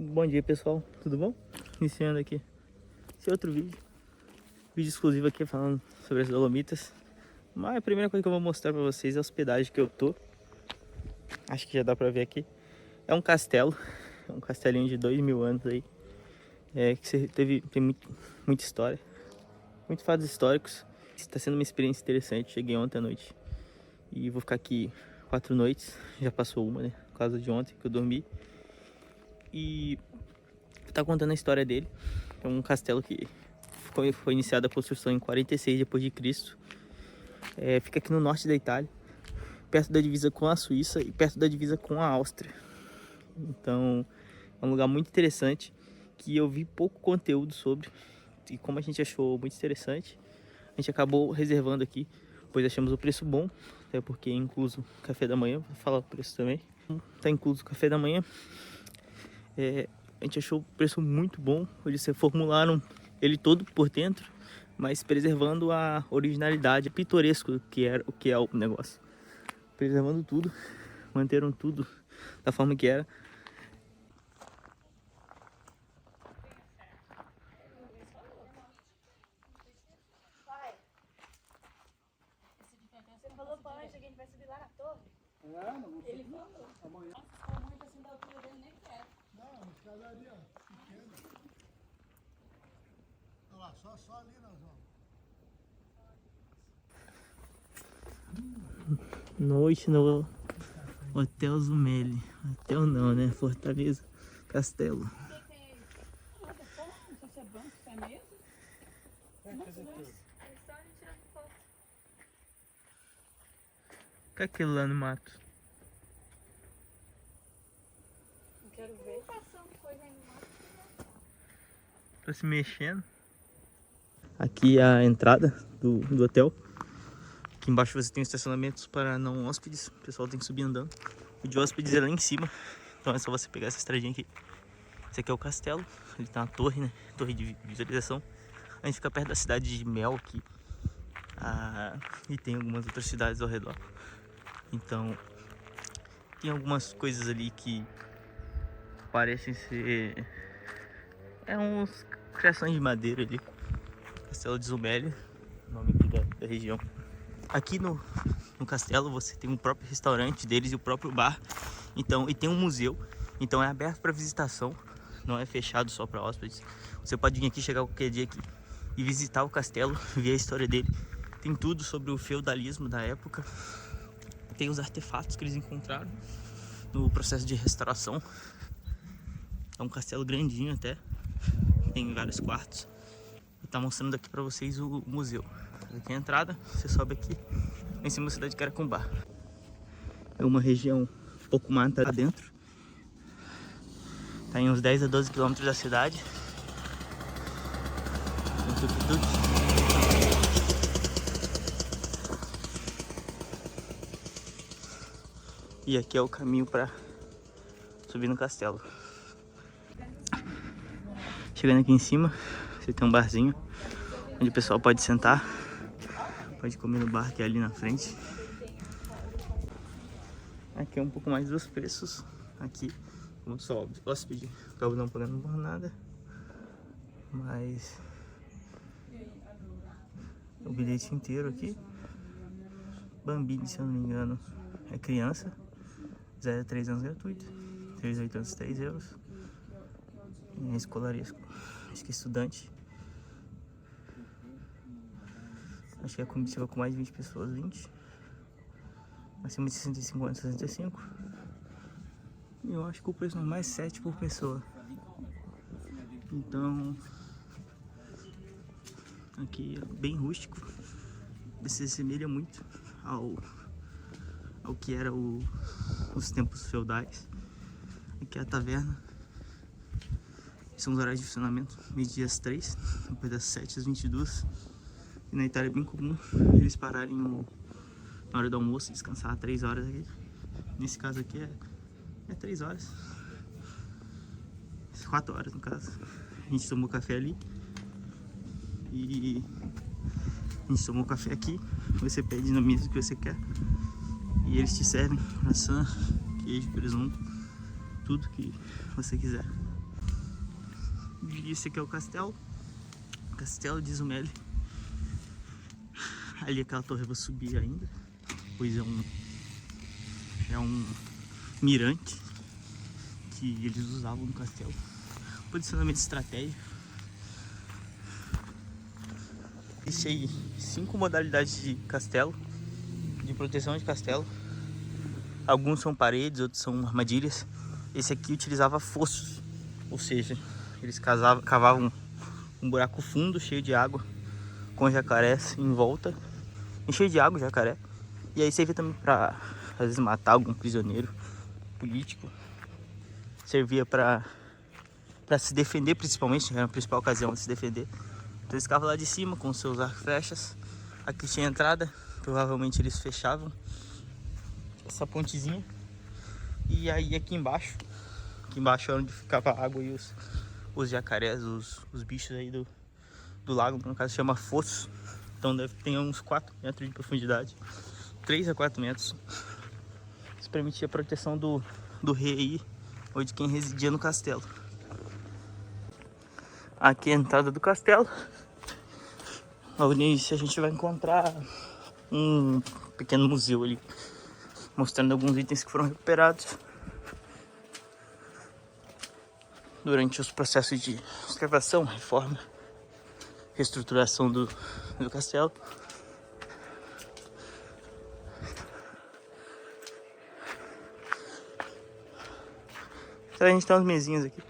Bom dia, pessoal, tudo bom? Iniciando aqui esse outro vídeo exclusivo aqui falando sobre as Dolomitas. Mas a primeira coisa que eu vou mostrar pra vocês é a hospedagem que eu tô. Acho que já dá pra ver aqui. É um castelo, é um castelinho de 2000 anos aí. Que tem muita história, muitos fatos históricos. Está sendo uma experiência interessante. Cheguei ontem à noite e vou ficar aqui 4 noites. Já passou uma, né? Por causa de ontem que eu dormi. E tá contando a história dele. É um castelo que foi iniciada a construção em 46 depois de Cristo. Fica aqui no norte da Itália, perto da divisa com a Suíça e perto da divisa com a Áustria. Então é um lugar muito interessante que eu vi pouco conteúdo sobre, e como a gente achou muito interessante, a gente acabou reservando aqui, pois achamos o preço bom, até porque é incluso café da manhã. Vou falar o preço também. Tá incluso o café da manhã. A gente achou o preço muito bom. Eles reformularam ele todo por dentro, mas preservando a originalidade, pitoresco o que é o negócio. Preservando tudo, manteram tudo da forma que era. Você falou pra Ângela que a gente vai subir lá na torre? Ele falou. Amanhã. Nossa, se for muito assim da altura dele, nem quero. Não, escadaria pequena. Olha lá, só ali nós vamos. Noite no Hotel Zumeli. Hotel não, né? Fortaleza Castelo. Não sei se é banco, se é mesa. O que é aquilo lá no mato? Não quero ver. Passando coisa aí no mato. Tá se mexendo. Aqui é a entrada do hotel. Aqui embaixo você tem estacionamentos para não hóspedes. O pessoal tem que subir andando. O de hóspedes é lá em cima. Então é só você pegar essa estradinha aqui. Esse aqui é o castelo. Ele tem uma torre, né? Torre de visualização. A gente fica perto da cidade de Mel aqui. E tem algumas outras cidades ao redor. Então tem algumas coisas ali que parecem ser uns criações de madeira ali. Castelo de Zumeli, nome aqui da região. Aqui no castelo você tem um próprio restaurante deles e o próprio bar. Então, e tem um museu. Então é aberto para visitação, não é fechado só para hóspedes. Você pode vir aqui, chegar qualquer dia aqui e visitar o castelo, ver a história dele. Tem tudo sobre o feudalismo da época. Tem os artefatos que eles encontraram no processo de restauração. É um castelo grandinho até. Tem vários quartos. Vou estar mostrando aqui pra vocês o museu. Aqui é a entrada, você sobe aqui em cima da cidade de Caracumbá. É uma região um pouco mata dentro. Tá em uns 10 a 12 quilômetros da cidade. Tem tuk-tuk. E aqui é o caminho para subir no castelo. Chegando aqui em cima, você tem um barzinho onde o pessoal pode sentar, pode comer no bar que é ali na frente. Aqui é um pouco mais dos preços. Aqui, como só hóspede, acabo não pagando por nada, mas o bilhete inteiro aqui. Bambini, se eu não me engano, é criança. 0 a 3 anos gratuito, 3 a 8 anos 3 euros. E escolaria, acho que estudante. Acho que é comitiva com mais de 20 pessoas, 20. Acima de 65 anos, 65. E eu acho que o preço normal é 7 por pessoa. Então, aqui é bem rústico. Se assemelha muito ao que era os tempos feudais. Aqui é a taverna. São os horários de funcionamento, meio-dia às 3, depois das 7 às 22. E na Itália é bem comum eles pararem na hora do almoço e descansar 3 horas aqui. Nesse caso aqui é 3 horas. 4 horas no caso. A gente tomou café ali. E a gente tomou café aqui. Você pede na mesa que você quer. E eles te servem maçã, queijo, presunto, tudo que você quiser. E esse aqui é o castelo. Castelo de Izumele. Ali aquela torre eu vou subir ainda, pois é um mirante que eles usavam no castelo. Posicionamento estratégico. Existe aí 5 modalidades de castelo, de proteção de castelo. Alguns são paredes, outros são armadilhas. Esse aqui utilizava fossos, ou seja, eles cavavam um buraco fundo cheio de água, com jacarés em volta, cheio de água, jacaré. E aí servia também pra, às vezes, matar algum prisioneiro político. Servia pra se defender, principalmente, era a principal ocasião de se defender. Então eles ficavam lá de cima com seus arcos e flechas. Aqui tinha entrada, provavelmente eles fechavam essa pontezinha. E aí aqui embaixo é onde ficava a água e os jacarés, os bichos aí do lago, no caso chama fosso. Então deve ter uns 4 metros de profundidade, 3 a 4 metros. Isso permitia a proteção do rei aí, ou de quem residia no castelo. Aqui é a entrada do castelo. Logo no início a gente vai encontrar um pequeno museu ali, mostrando alguns itens que foram recuperados durante os processos de escavação, reforma, reestruturação do castelo. Então a gente tem umas mesinhas aqui.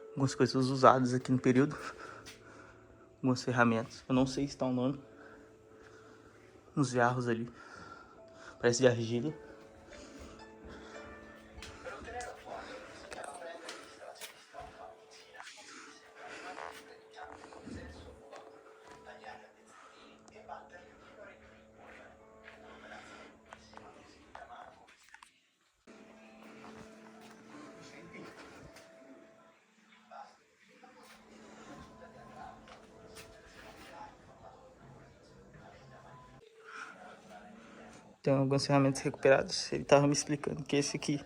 Algumas coisas usadas aqui no período. Algumas ferramentas. Eu não sei se está o nome. Uns jarros ali. Parece de argila. Tem algumas ferramentas recuperadas. Ele tava me explicando que esse aqui,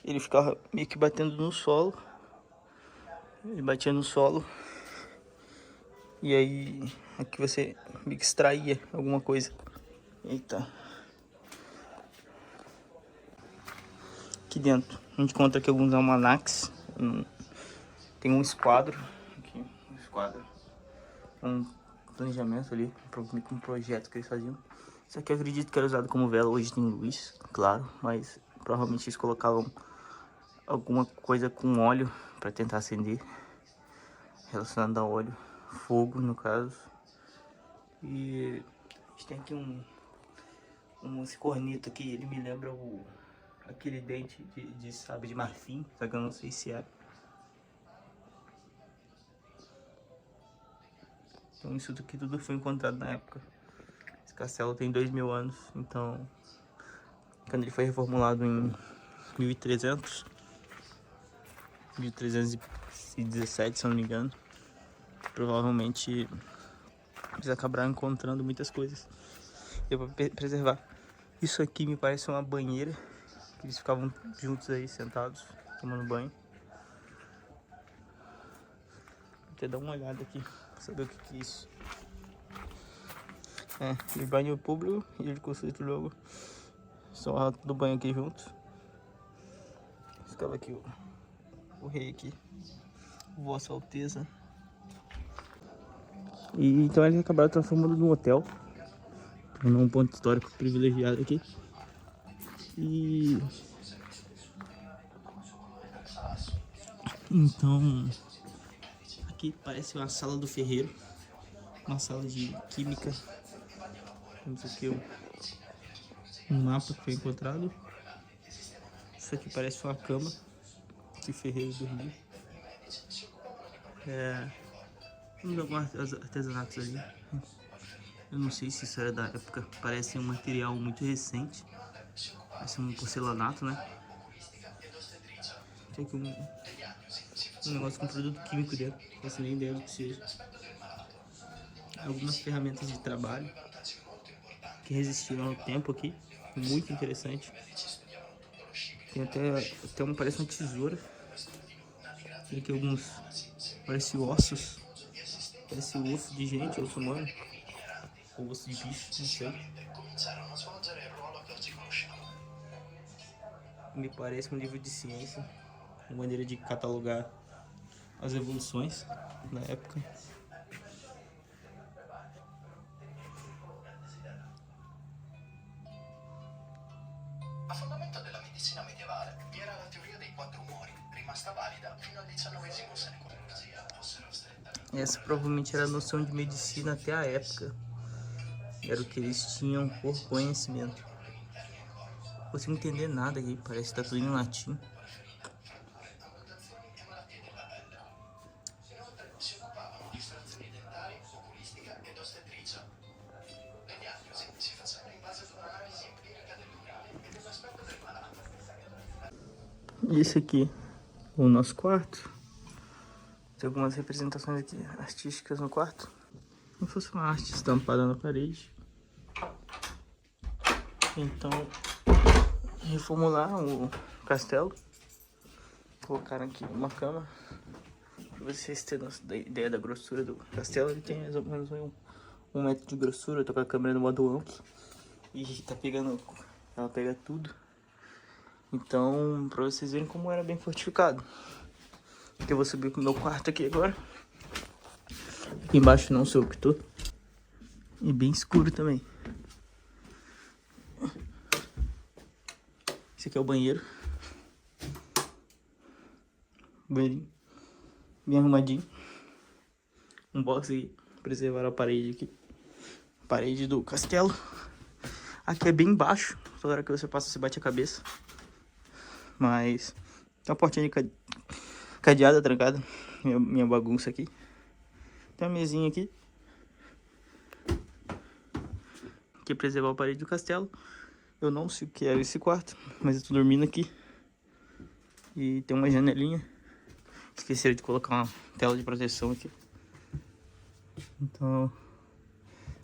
ele ficava meio que batendo no solo. Ele batia no solo. E aí, aqui você meio que extraía alguma coisa. Eita. Aqui dentro, a gente encontra aqui alguns almanacs. Tem um esquadro. Aqui, um esquadro. Um planejamento ali, um projeto que eles faziam. Isso aqui eu acredito que era usado como vela, hoje tem luz, claro, mas provavelmente eles colocavam alguma coisa com óleo para tentar acender, relacionado a óleo, fogo no caso. E a gente tem aqui esse corneto aqui, ele me lembra aquele dente de sabre de marfim, só que eu não sei se é. Então isso aqui tudo foi encontrado na época. Esse castelo tem 2000 anos, então quando ele foi reformulado em 1317, se eu não me engano, provavelmente eles acabaram encontrando muitas coisas. Deu pra preservar. Isso aqui me parece uma banheira, que eles ficavam juntos aí, sentados, tomando banho. Vou até dar uma olhada aqui, pra saber o que é isso. E banho público e ele conceito logo. Só do banho aqui junto. Ficava aqui o rei aqui, Vossa Alteza. E então eles acabaram transformando num hotel, num ponto histórico privilegiado aqui. E então aqui parece uma sala do ferreiro, uma sala de química. Temos aqui um mapa que foi encontrado. Isso aqui parece uma cama de ferreiro dormir. Temos alguns artesanatos ali. Eu não sei se isso era da época. Parece um material muito recente. Parece um porcelanato, né? Tem aqui um negócio com produto químico dentro. Não faço nem ideia do que seja. Algumas ferramentas de trabalho que resistiram ao tempo aqui. Muito interessante. Tem até um, parece uma tesoura. Tem aqui alguns, parece ossos. Parece osso de gente, osso humano. Ou osso de bicho, não sei. Me parece um livro de ciência. Uma maneira de catalogar as evoluções na época. A fondamento della medicina medievale vi era la teoria dei quattro umori, rimasta valida fino al XIX secolo. Essa provavelmente era a noção de medicina até a época. Era o que eles tinham por conhecimento. Não consigo entender nada aqui, parece que tá tudo em latim. Esse aqui, o nosso quarto. Tem algumas representações aqui artísticas no quarto. Como se fosse uma arte estampada na parede. Então, reformular o castelo. Colocaram aqui uma cama. Pra vocês terem ideia da grossura do castelo. Ele tem mais ou menos um metro de grossura. Eu tô com a câmera no modo amplo. E tá pegando... Ela pega tudo. Então, pra vocês verem como era bem fortificado. Eu vou subir pro meu quarto aqui agora. Aqui embaixo não sou eu que tô. E bem escuro também. Esse aqui é o banheiro. Banheirinho. Bem arrumadinho. Um box aqui. Preservar a parede aqui. Parede do castelo. Aqui é bem baixo. Toda hora que você passa, você bate a cabeça. Mas tem uma portinha cadeada, trancada. Minha bagunça aqui. Tem uma mesinha aqui. Aqui é preservar a parede do castelo. Eu não sei o que é esse quarto, mas eu tô dormindo aqui. E tem uma janelinha. Esqueceram de colocar uma tela de proteção aqui. Então...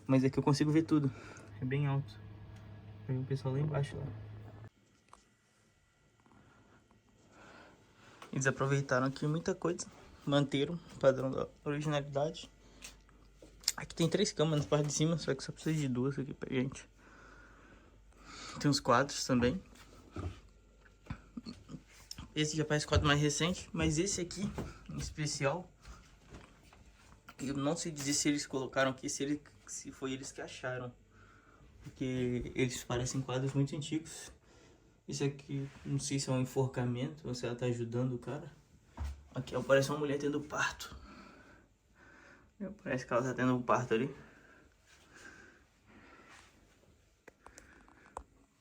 Mas aqui eu consigo ver tudo. É bem alto. Tem o pessoal lá embaixo lá. Eles aproveitaram aqui muita coisa, manteram o padrão da originalidade. Aqui tem 3 camas na parte de cima, só que só precisa de 2 aqui pra gente. Tem uns quadros também. Esse já parece quadro mais recente, mas esse aqui, em especial, eu não sei dizer se eles colocaram aqui, se foi eles que acharam. Porque eles parecem quadros muito antigos. Isso aqui, não sei se é um enforcamento ou se ela tá ajudando o cara. Aqui, ó, parece uma mulher tendo parto. Parece que ela tá tendo um parto ali.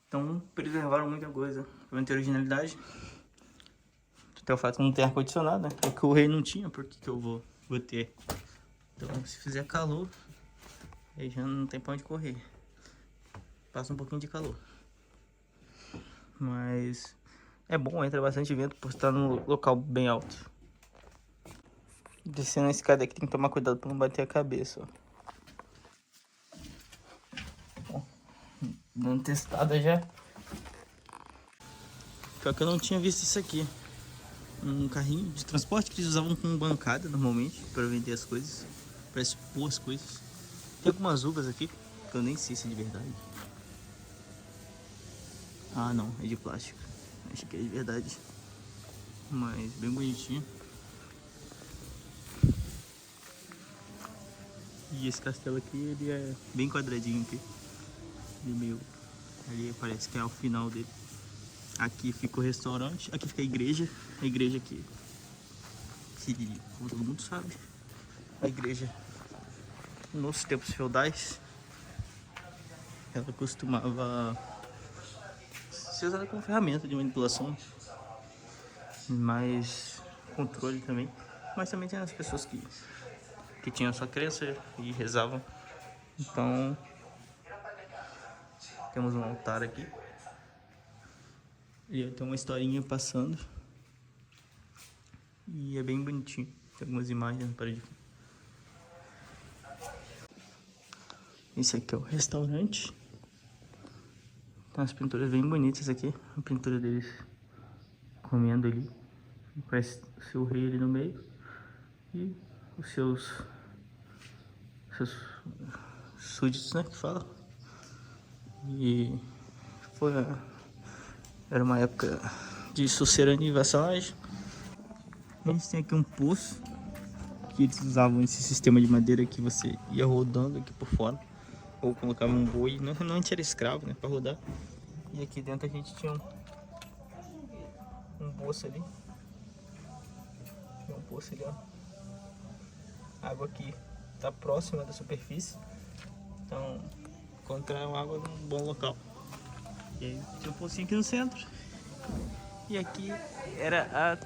Então, preservaram muita coisa pra manter a originalidade. Até o fato de não ter ar-condicionado, né? É que o rei não tinha, por que eu vou ter? Então, se fizer calor, aí já não tem pra onde correr. Passa um pouquinho de calor. Mas é bom, entra bastante vento por estar num local bem alto. Descendo a escada aqui tem que tomar cuidado para não bater a cabeça, ó. Dando testada já. Pior que eu não tinha visto isso aqui. Um carrinho de transporte que eles usavam com bancada normalmente para vender as coisas. Parece boas coisas. Tem algumas uvas aqui que eu nem sei se é de verdade. Ah não, é de plástico. Acho que é de verdade. Mas bem bonitinho. E esse castelo aqui, ele é bem quadradinho aqui. Ele meio... Ali parece que é o final dele. Aqui fica o restaurante, aqui fica a igreja. A igreja aqui, que como todo mundo sabe, a igreja nos tempos feudais, ela costumava ser usada como ferramenta de manipulação, mas controle também. Mas também tem as pessoas que tinham sua crença e rezavam. Então temos um altar aqui e tem uma historinha passando e é bem bonitinho. Tem algumas imagens na parede. Esse aqui é o restaurante. Tem umas pinturas bem bonitas aqui. A pintura deles comendo ali. Parece o seu rei ali no meio. E os seus súditos, né, que fala. E era uma época de sucerania e vassalagem. A gente tem aqui um poço, que eles usavam esse sistema de madeira que você ia rodando aqui por fora. Ou colocava um boi, não a gente era escravo, né, pra rodar. E aqui dentro a gente tinha um poço ali. Tinha um poço ali, ó. A água aqui tá próxima da superfície. Então, encontrar água num bom local. E aí, tinha um pocinho aqui no centro. E aqui era a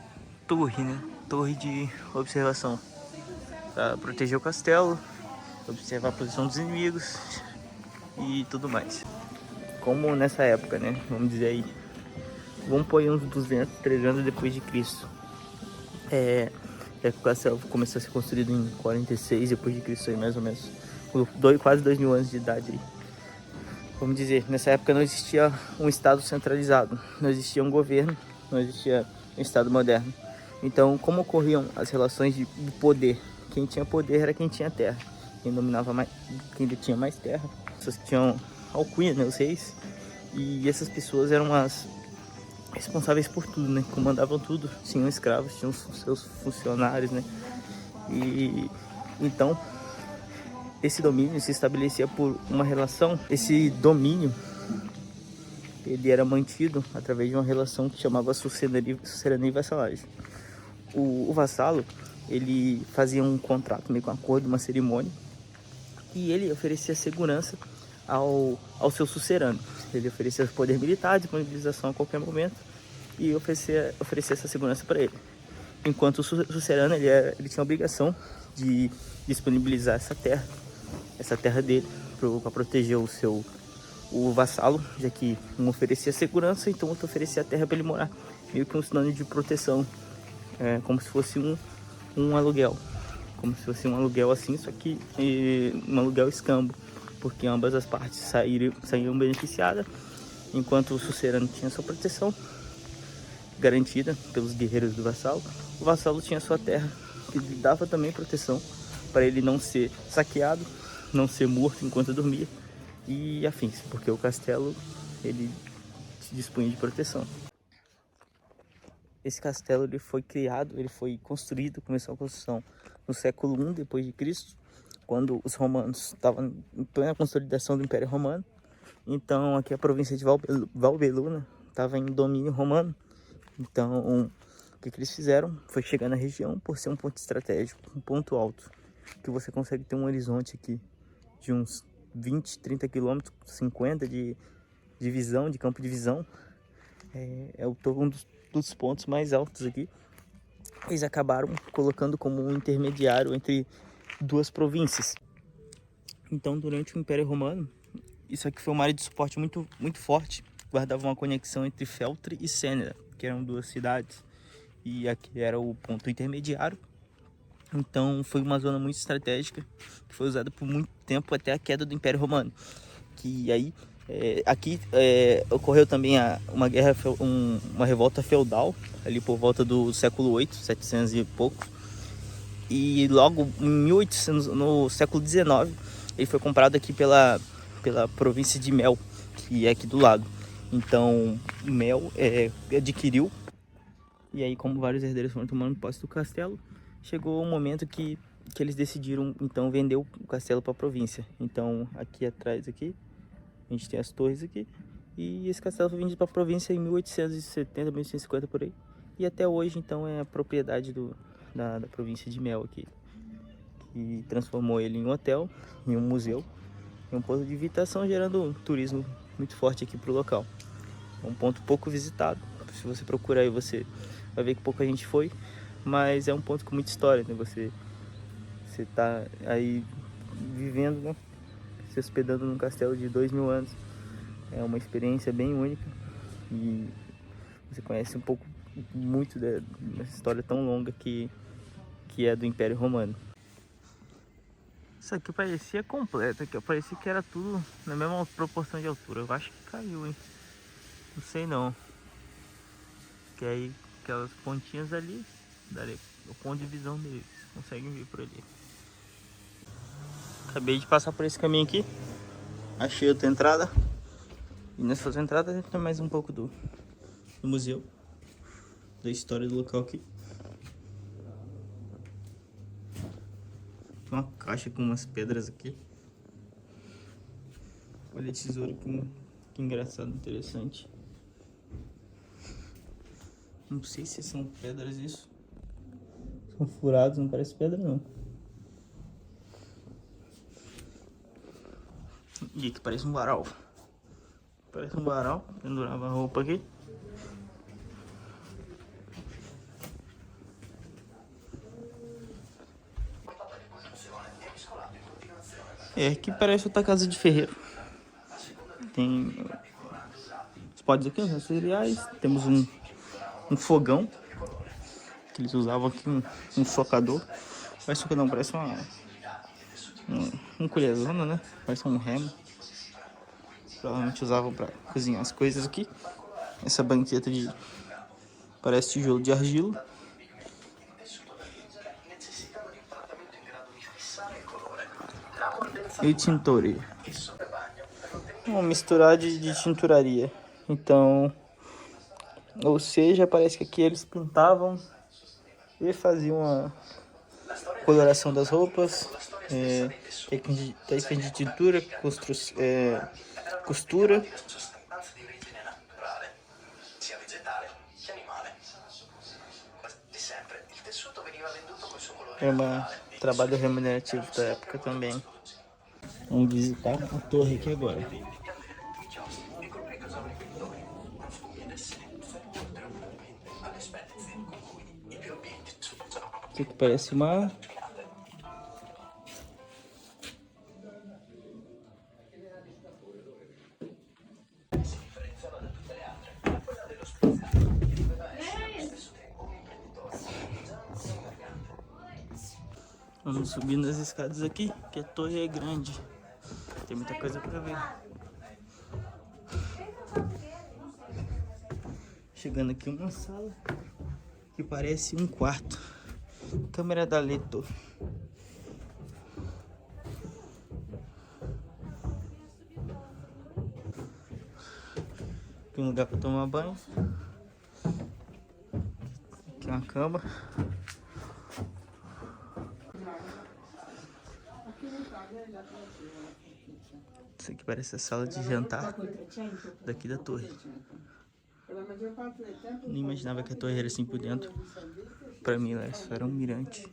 torre, né? Torre de observação. Pra proteger o castelo, observar a posição dos inimigos e tudo mais. Como nessa época, né? Vamos dizer aí. Vamos pôr aí uns 200, 300 depois de Cristo. O castelo começou a ser construído em 46 depois de Cristo aí, mais ou menos. Quase 2000 anos de idade aí. Vamos dizer, nessa época não existia um estado centralizado, não existia um governo, não existia um estado moderno. Então, como ocorriam as relações de poder? Quem tinha poder era quem tinha terra. Quem dominava mais, quem tinha mais terra, pessoas que tinham alcunha, né, os reis. E essas pessoas eram as responsáveis por tudo, né? Comandavam tudo, tinham escravos, tinham seus funcionários, né? E então esse domínio se estabelecia por uma relação. Esse domínio ele era mantido através de uma relação que chamava sucerania e vassalagem. O vassalo ele fazia um contrato, meio com um acordo, uma cerimônia, e ele oferecia segurança ao seu sucerano. Ele oferecia poder militar, disponibilização a qualquer momento, e oferecia essa segurança para ele. Enquanto o sucerano ele tinha a obrigação de disponibilizar essa terra dele para proteger o vassalo, já que um oferecia segurança, então o outro oferecia a terra para ele morar, meio que um sinônimo de proteção, como se fosse um aluguel, como se fosse um aluguel assim, só que um aluguel escambo, porque ambas as partes saíram beneficiadas. Enquanto o sucerano tinha sua proteção garantida pelos guerreiros do vassalo, o vassalo tinha sua terra, que lhe dava também proteção para ele não ser saqueado, não ser morto enquanto dormia e afins, porque o castelo ele se dispunha de proteção. Esse castelo ele foi construído, começou a construção no século I depois de Cristo, quando os romanos estavam em plena consolidação do Império Romano. Então aqui a província de Valbelluna estava em domínio romano. Então o que eles fizeram foi chegar na região por ser um ponto estratégico, um ponto alto, que você consegue ter um horizonte aqui de uns 20, 30 quilômetros, 50 de visão, de campo de visão. Um dos pontos mais altos aqui. Eles acabaram colocando como um intermediário entre duas províncias. Então, durante o Império Romano, isso aqui foi uma área de suporte muito, muito forte. Guardava uma conexão entre Feltre e Sênera, que eram duas cidades. E aqui era o ponto intermediário. Então, foi uma zona muito estratégica, que foi usada por muito tempo até a queda do Império Romano. Que aí, aqui ocorreu também uma revolta feudal, ali por volta do século 8, 700 e pouco. E logo em 1800, no século 19, ele foi comprado aqui pela província de Mel, que é aqui do lado. Então, Mel adquiriu, e aí como vários herdeiros foram tomando posse do castelo, chegou o momento que eles decidiram então vender o castelo para a província. Então, aqui atrás aqui, a gente tem as torres aqui, e esse castelo foi vendido para a província em 1870, 1850 por aí. E até hoje, então, é a propriedade da província de Mel aqui, que transformou ele em um hotel, em um museu, em um ponto de visitação, gerando um turismo muito forte aqui para o local. É um ponto pouco visitado, se você procurar aí você vai ver que pouca gente foi, mas é um ponto com muita história, né? Você tá aí vivendo, né? Se hospedando num castelo de 2000 anos, é uma experiência bem única e você conhece um pouco, muito dessa história tão longa que é do Império Romano. Isso aqui parecia completo, aqui parecia que era tudo na mesma proporção de altura. Eu acho que caiu, hein? Não sei não. Que aí aquelas pontinhas ali, daria o ponto de visão deles, conseguem ver por ali. Acabei de passar por esse caminho aqui, achei outra entrada, e nessa outra entrada tem mais um pouco do museu, da história do local aqui. Tem uma caixa com umas pedras aqui. Olha esse tesouro, que engraçado, interessante. Não sei se são pedras isso. São furados, não parece pedra não. E aqui parece um varal. Parece um varal, pendurava a roupa aqui. É, aqui parece outra casa de ferreiro. Tem os potes aqui, os cereais. Temos um fogão que eles usavam aqui, um socador. Parece socador, não, parece um colherzona, né? Parece um remo. Provavelmente usavam para cozinhar as coisas aqui. Essa banqueta parece tijolo de argila. E tintoria. Uma misturada de tinturaria. Então, ou seja, parece que aqui eles pintavam e faziam a coloração das roupas, técnica de tintura, costura. É um trabalho remunerativo da época também. Vamos visitar a torre aqui agora. Isso aqui parece uma... Vamos subindo as escadas aqui, que a torre é grande. Tem muita coisa pra ver. Chegando aqui uma sala que parece um quarto. Câmera da Leto. Tem um lugar para tomar banho. Aqui uma cama. Isso aqui parece a sala de jantar daqui da torre. Nem imaginava que a torre era assim por dentro. Pra mim, ela só era um mirante.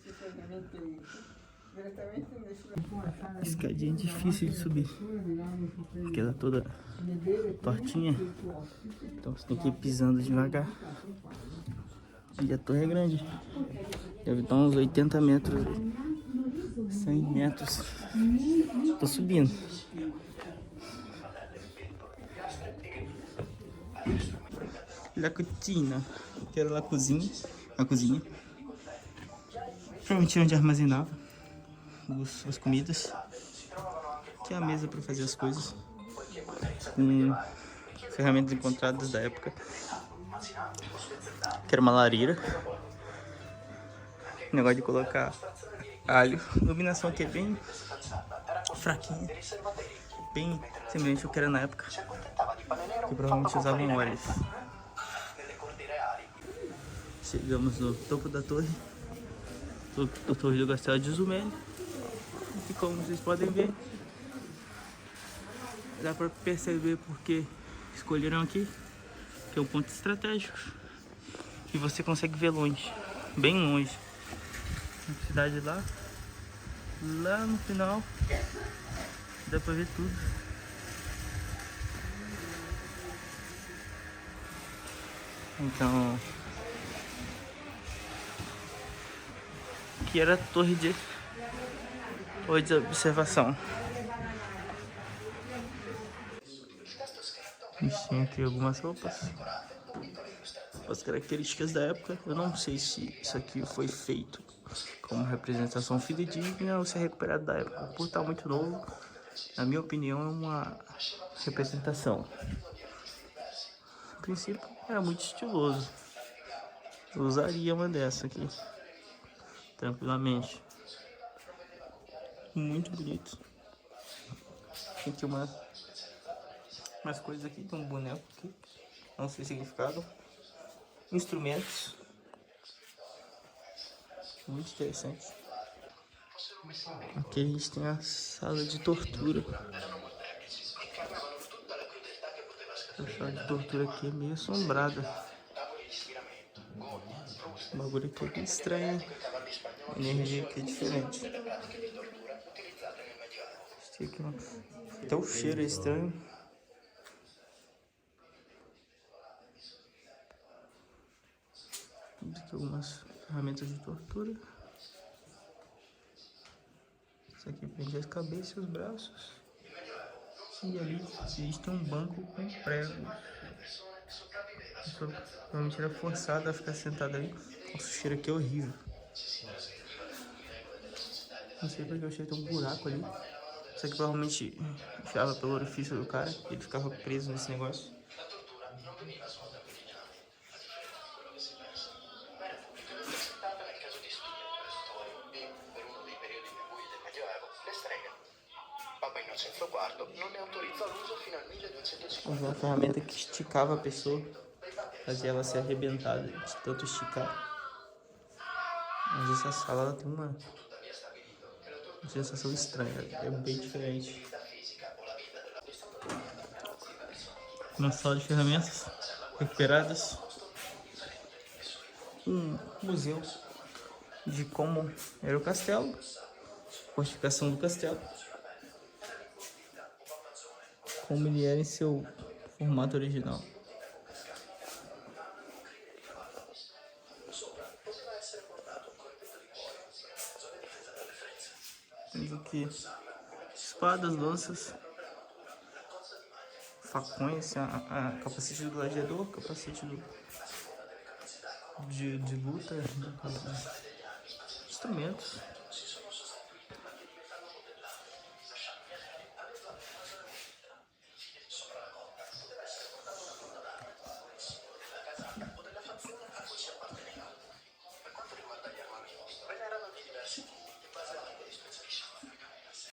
Escadinha difícil de subir, porque ela é toda tortinha. Então você tem que ir pisando devagar. E a torre é grande. Deve dar uns 80 metros, 100 metros. Tô subindo. La cucina, que era a cozinha. Provavelmente onde armazenava as comidas. Aqui é a mesa para fazer as coisas. Com ferramentas encontradas da época. Que era uma lareira. Negócio de colocar alho. A iluminação aqui é bem fraquinha. Bem semelhante ao que era na época. Que provavelmente usavam óleos. Chegamos no topo da torre. A torre do Castelo de Zumelli. E como vocês podem ver, dá para perceber porque escolheram aqui, que é um ponto estratégico. E você consegue ver longe, bem longe. A cidade lá no final, dá para ver tudo. Então, aqui era a torre de observação. Tem aqui algumas roupas, as características da época. Eu não sei se isso aqui foi feito como representação fidedigna ou se é recuperado da época. Por estar muito novo, na minha opinião, é uma representação. No princípio, era muito estiloso. Eu usaria uma dessa aqui. Tranquilamente. Muito bonito. Tem aqui umas coisas aqui. Tem um boneco aqui. Não sei o significado. Instrumentos. Muito interessante. Aqui a gente tem a sala de tortura. A sala de tortura aqui é meio assombrada. O bagulho aqui é bem estranho. A energia aqui é diferente. Tem aqui até o cheiro é estranho. Temos aqui algumas ferramentas de tortura. Isso aqui prende as cabeças e os braços. E ali existe um banco com pregos. A pessoa provavelmente era forçada a ficar sentada ali. Nossa, o cheiro aqui é horrível. Não sei porque eu achei que tem um buraco ali. Isso aqui provavelmente enfiava pelo orifício do cara. E ele ficava preso nesse negócio. Uma ferramenta que esticava a pessoa, fazia ela ser arrebentada de tanto esticar. Mas essa sala ela tem uma sensação estranha, é bem diferente. Uma sala de ferramentas recuperadas. Um museu de como era o castelo, fortificação do castelo. Como ele era em seu formato original. Temos aqui espadas, lanças, facões, a capacete do gladiador, capacete de luta, instrumentos.